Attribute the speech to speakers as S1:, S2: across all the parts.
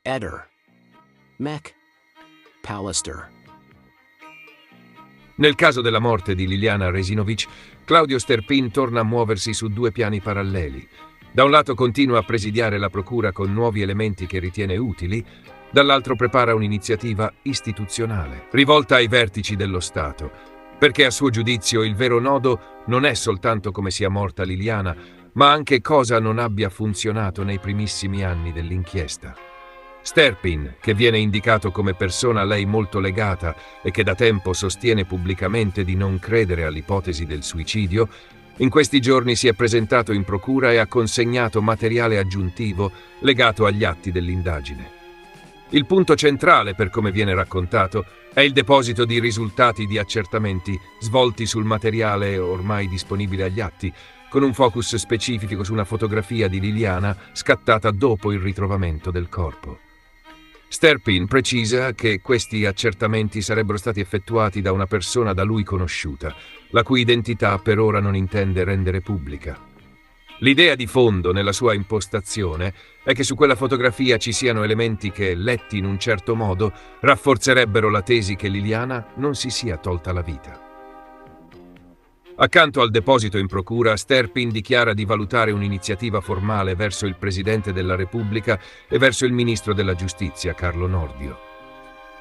S1: Eder. McAllister.
S2: Nel caso della morte di Liliana Resinovic, Claudio Sterpin torna a muoversi su due piani paralleli. Da un lato continua a presidiare la procura con nuovi elementi che ritiene utili, dall'altro prepara un'iniziativa istituzionale, rivolta ai vertici dello Stato, perché a suo giudizio il vero nodo non è soltanto come sia morta Liliana, ma anche cosa non abbia funzionato nei primissimi anni dell'inchiesta. Sterpin, che viene indicato come persona a lei molto legata e che da tempo sostiene pubblicamente di non credere all'ipotesi del suicidio, in questi giorni si è presentato in procura e ha consegnato materiale aggiuntivo legato agli atti dell'indagine. Il punto centrale, per come viene raccontato, è il deposito di risultati di accertamenti svolti sul materiale ormai disponibile agli atti, con un focus specifico su una fotografia di Liliana scattata dopo il ritrovamento del corpo. Sterpin precisa che questi accertamenti sarebbero stati effettuati da una persona da lui conosciuta, la cui identità per ora non intende rendere pubblica. L'idea di fondo nella sua impostazione è che su quella fotografia ci siano elementi che, letti in un certo modo, rafforzerebbero la tesi che Liliana non si sia tolta la vita. Accanto al deposito in procura, Sterpin dichiara di valutare un'iniziativa formale verso il Presidente della Repubblica e verso il Ministro della Giustizia, Carlo Nordio.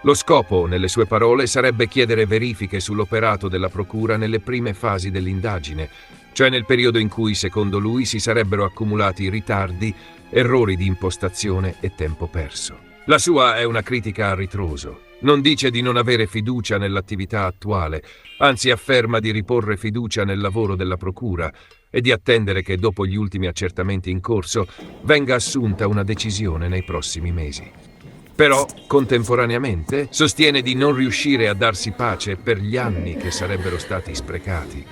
S2: Lo scopo, nelle sue parole, sarebbe chiedere verifiche sull'operato della procura nelle prime fasi dell'indagine, cioè nel periodo in cui, secondo lui, si sarebbero accumulati ritardi, errori di impostazione e tempo perso. La sua è una critica a ritroso. Non dice di non avere fiducia nell'attività attuale, anzi afferma di riporre fiducia nel lavoro della procura e di attendere che dopo gli ultimi accertamenti in corso venga assunta una decisione nei prossimi mesi. Però, contemporaneamente, sostiene di non riuscire a darsi pace per gli anni che sarebbero stati sprecati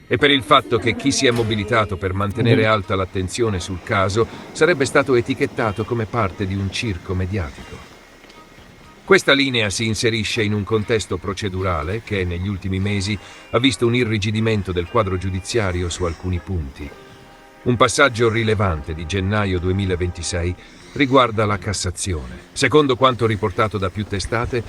S2: e per il fatto che chi si è mobilitato per mantenere alta l'attenzione sul caso sarebbe stato etichettato come parte di un circo mediatico. Questa linea si inserisce in un contesto procedurale che, negli ultimi mesi, ha visto un irrigidimento del quadro giudiziario su alcuni punti. Un passaggio rilevante di gennaio 2026 riguarda la Cassazione. Secondo quanto riportato da più testate,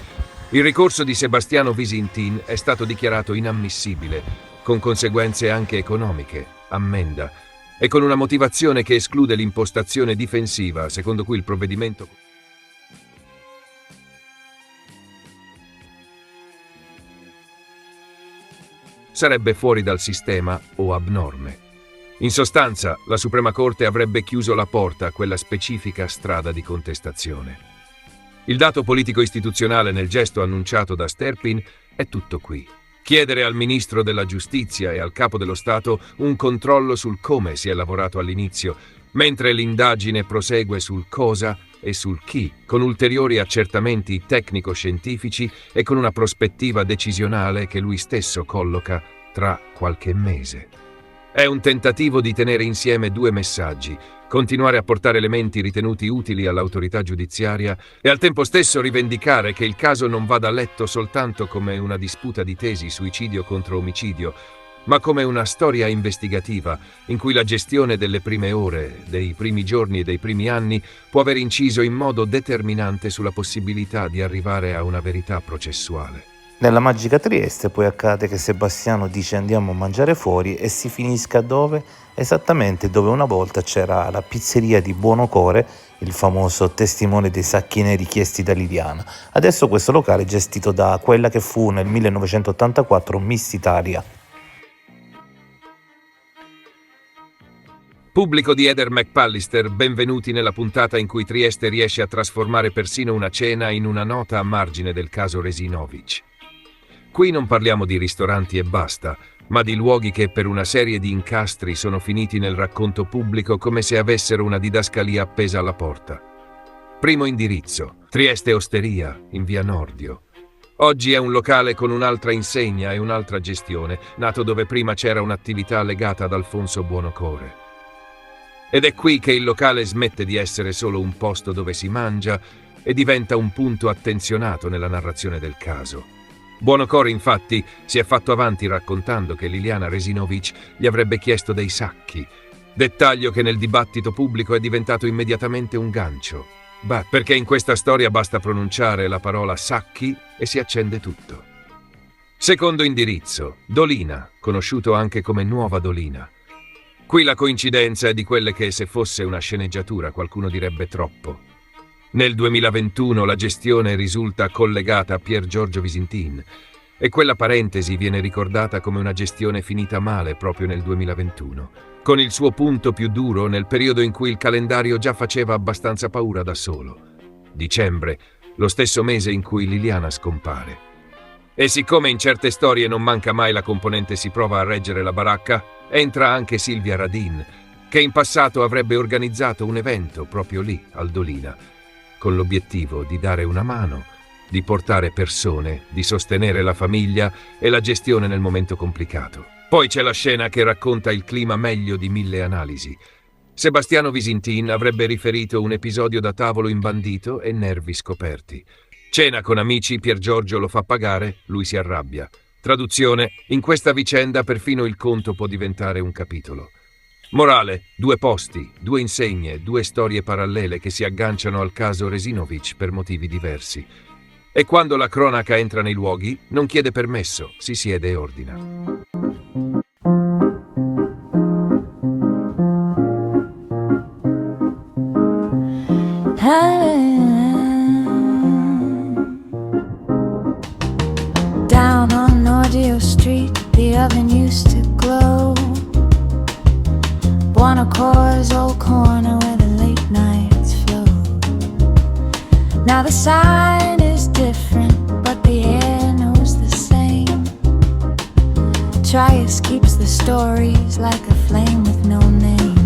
S2: il ricorso di Sebastiano Visintin è stato dichiarato inammissibile, con conseguenze anche economiche, ammenda, e con una motivazione che esclude l'impostazione difensiva, secondo cui il provvedimento sarebbe fuori dal sistema o abnorme. In sostanza, la Suprema Corte avrebbe chiuso la porta a quella specifica strada di contestazione. Il dato politico-istituzionale nel gesto annunciato da Sterpin è tutto qui. Chiedere al Ministro della Giustizia e al Capo dello Stato un controllo sul come si è lavorato all'inizio, mentre l'indagine prosegue sul cosa e sul chi, con ulteriori accertamenti tecnico-scientifici e con una prospettiva decisionale che lui stesso colloca tra qualche mese. È un tentativo di tenere insieme due messaggi, continuare a portare elementi ritenuti utili all'autorità giudiziaria e al tempo stesso rivendicare che il caso non vada letto soltanto come una disputa di tesi suicidio contro omicidio, ma come una storia investigativa in cui la gestione delle prime ore, dei primi giorni e dei primi anni può aver inciso in modo determinante sulla possibilità di arrivare a una verità processuale.
S3: Nella magica Trieste poi accade che Sebastiano dice andiamo a mangiare fuori e si finisca dove? Esattamente dove una volta c'era la pizzeria di Buonocore, il famoso testimone dei sacchi neri chiesti da Liliana. Adesso questo locale è gestito da quella che fu nel 1984 Miss Italia.
S2: Pubblico di Eder McAllister, benvenuti nella puntata in cui Trieste riesce a trasformare persino una cena in una nota a margine del caso Resinovic. Qui non parliamo di ristoranti e basta, ma di luoghi che per una serie di incastri sono finiti nel racconto pubblico come se avessero una didascalia appesa alla porta. Primo indirizzo, Trieste Osteria, in via Nordio. Oggi è un locale con un'altra insegna e un'altra gestione, nato dove prima c'era un'attività legata ad Alfonso Buonocore. Ed è qui che il locale smette di essere solo un posto dove si mangia e diventa un punto attenzionato nella narrazione del caso. Buonocore, infatti, si è fatto avanti raccontando che Liliana Resinovic gli avrebbe chiesto dei sacchi, dettaglio che nel dibattito pubblico è diventato immediatamente un gancio. Perché in questa storia basta pronunciare la parola Sacchi e si accende tutto. Secondo indirizzo, Dolina, conosciuto anche come Nuova Dolina. Qui la coincidenza è di quelle che, se fosse una sceneggiatura, qualcuno direbbe troppo. Nel 2021 la gestione risulta collegata a Pier Giorgio Visintin e quella parentesi viene ricordata come una gestione finita male proprio nel 2021, con il suo punto più duro nel periodo in cui il calendario già faceva abbastanza paura da solo. Dicembre, lo stesso mese in cui Liliana scompare. E siccome in certe storie non manca mai la componente si prova a reggere la baracca, entra anche Silvia Radin, che in passato avrebbe organizzato un evento proprio lì, al Dolina, con l'obiettivo di dare una mano, di portare persone, di sostenere la famiglia e la gestione nel momento complicato. Poi c'è la scena che racconta il clima meglio di 1000 analisi. Sebastiano Visintin avrebbe riferito un episodio da tavolo imbandito e nervi scoperti. Cena con amici, Pier Giorgio lo fa pagare, lui si arrabbia. Traduzione: in questa vicenda perfino il conto può diventare un capitolo. Morale: 2 posti, 2 insegne, 2 storie parallele che si agganciano al caso Resinovic per motivi diversi. E quando la cronaca entra nei luoghi, non chiede permesso, si siede e ordina.
S1: Down on Nordio Street, the oven used to glow. Buonocore's old corner where the late nights flow. Now the sign is different, but the air knows the same. Trius keeps the stories like a flame with no name.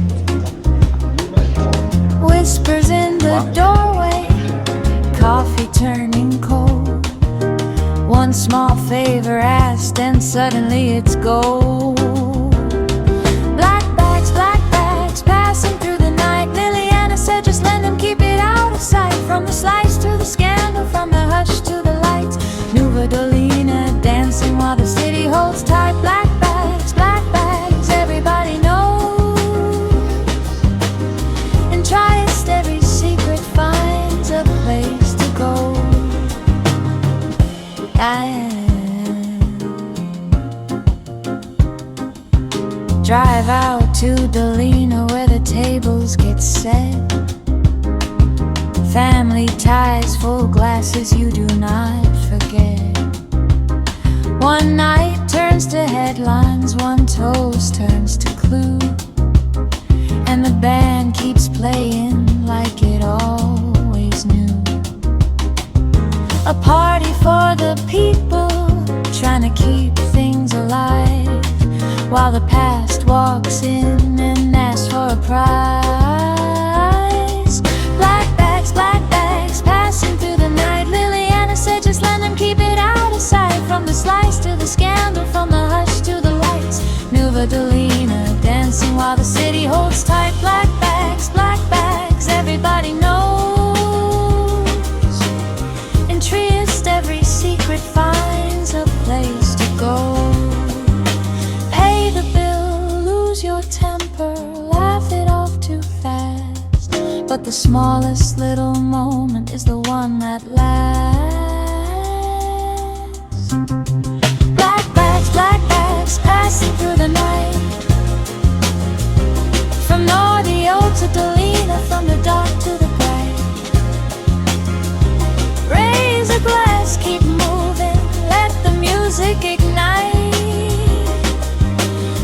S1: Whispers in the doorway, coffee turning cold. One small favor asked and suddenly it's gold. Black bags passing through the night. Liliana said just let them keep it out of sight. From the slice to the scandal, from the hush to the lights. Nuova Dolina dancing while the city holds tight. Black bags, everybody knows. And Triest, every secret finds a place to go. Drive out to Dolina where the tables get set. Family ties, full glasses you do not forget. One night turns to headlines, one toast turns to clue. And the band keeps playing like it always knew. A party for the people, trying to keep things alive, while the past walks in and asks for a prize. Black bags passing through the night. Liliana said just let them keep it out of sight. From the slice to the scandal, from the hush to the lights. Nuova Dolina dancing while the city holds tight. Black bags, everybody knows. In Trieste every secret finds a place to go. Pay the bill, lose your temper, laugh it off too fast. But the smallest little moment is the one that lasts. Black bags passing through the night. From Nordio to Dolina, from the dark to the bright. Raise a glass, keep moving, let the music ignite.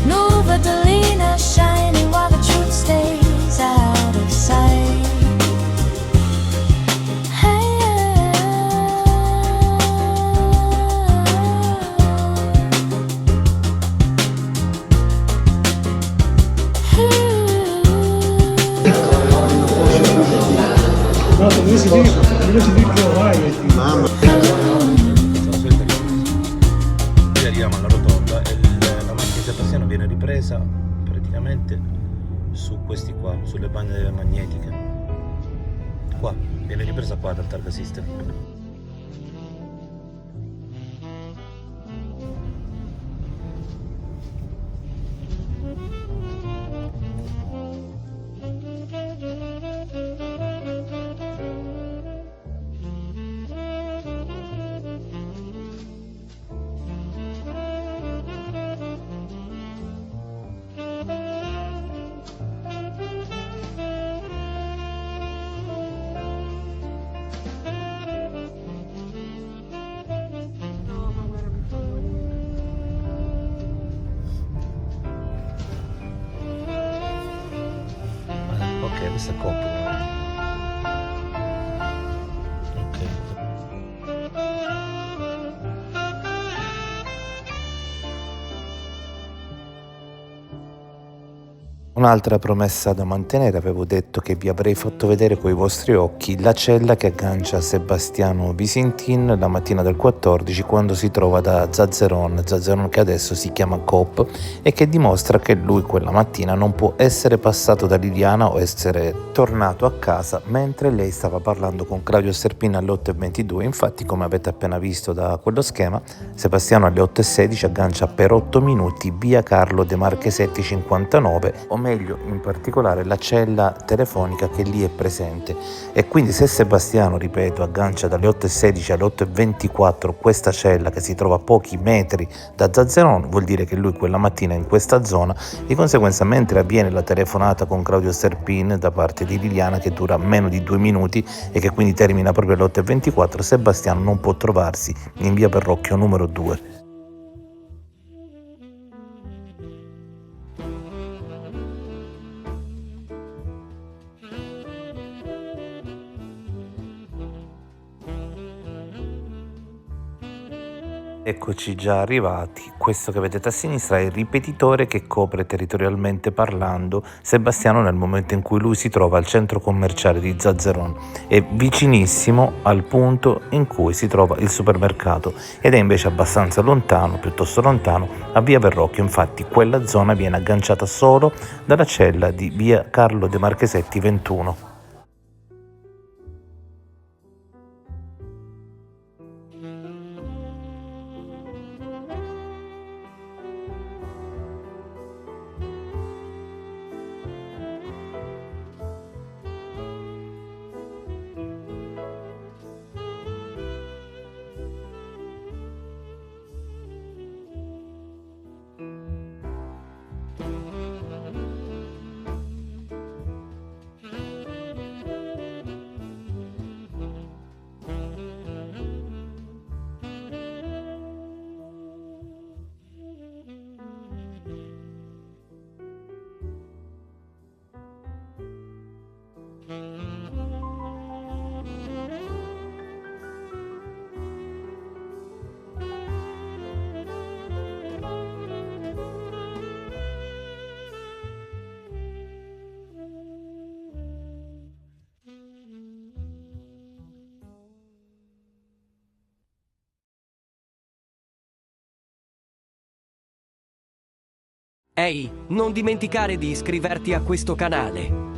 S1: Nuova Dolina shining while the truth stays out of sight.
S4: No, dove si dice che vai. Mamma.
S5: Qui arriviamo alla rotonda e la macchina di Sebastiano viene ripresa praticamente su questi qua, sulle bande magnetiche. Qua, viene ripresa qua dal Targa System. questa è Coop. Ok.
S3: Un'altra promessa da mantenere, avevo detto che vi avrei fatto vedere coi vostri occhi la cella che aggancia Sebastiano Visintin la mattina del 14 quando si trova da Zazeron che adesso si chiama Coop, e che dimostra che lui quella mattina non può essere passato da Liliana o essere tornato a casa mentre lei stava parlando con Claudio Sterpin alle 8:22. Infatti, come avete appena visto da quello schema, Sebastiano alle 8:16 aggancia per 8 minuti via Carlo De Marchesetti 59, o meglio in particolare la cella telefonica che lì è presente. E quindi se Sebastiano, ripeto, aggancia dalle 8:16 alle 8:24 questa cella che si trova a pochi metri da Zazeron, vuol dire che lui quella mattina è in questa zona. Di conseguenza, mentre avviene la telefonata con Claudio Sterpin da parte di Liliana, che dura meno di 2 minuti e che quindi termina proprio alle 8:24, Sebastiano non può trovarsi in via Perrocchio numero 2. Eccoci già arrivati. Questo che vedete a sinistra è il ripetitore che copre territorialmente parlando Sebastiano nel momento in cui lui si trova al centro commerciale di Zazeron. È vicinissimo al punto in cui si trova il supermercato ed è invece abbastanza lontano, piuttosto lontano, a via Verrocchio. Infatti quella zona viene agganciata solo dalla cella di via Carlo De Marchesetti 21.
S6: Ehi, non dimenticare di iscriverti a questo canale.